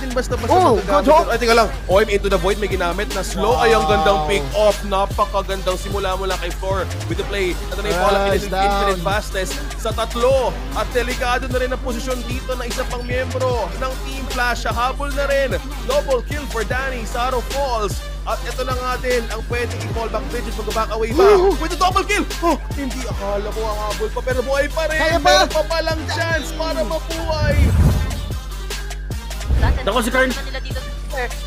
din basta-basta magagamit. Ay, tingnan lang. OM into the void, may ginamit na slow. Ay, ang gandang pick-off. Napakagandang simula mula kay Flor with the play. Ito na yung Fallout Infinite Fastest sa tatlo. At delikado na rin ang posisyon dito ng isa pang miyembro ng Team Flash. Habol na rin. Double kill for Danny. Saro falls. At ito na nga din ang pwedeng i-fallback Bridget mag-back away ba? With the double kill! Oh, hindi akala ko habol pa pero buhay pa rin! Kaya ba? Meron pa palang chance para mabuhay! Naku si Kern! Nila dito,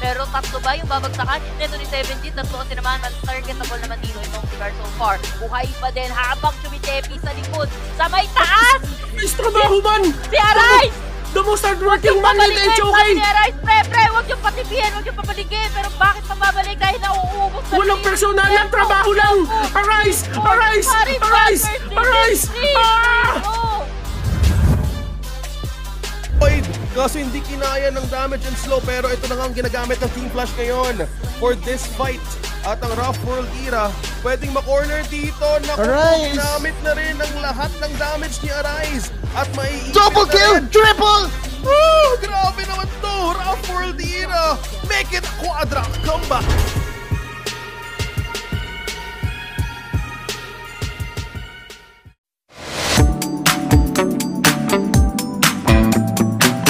pero tatlo ba yung babagsakan? Neto ni 17, tatlo kasi naman targetable naman dito itong si Kern so far. Buhay pa din habang chumitepi sa likod sa may taas! Trabaho man! Si Arise! The most hardworking man in HOK! Si Arise, pre! Huwag yung patipihan, huwag yung papaligid! Pero bakit mababalik dahil nauubos na Walang personal lang! Trabaho lang! Arise! Arise! Arise! Arise! Void! Kaso hindi kinaya ng damage and slow pero ito na nga ang ginagamit ng Team Flash ngayon for this fight. At ang Rough World Era, pwedeng ma-corner dito. Naku, ginamit na rin ang lahat ng damage ni Arise. At maiipit Double kill! Triple! Grabe naman to! Rough World Era! Make it a quadra comeback!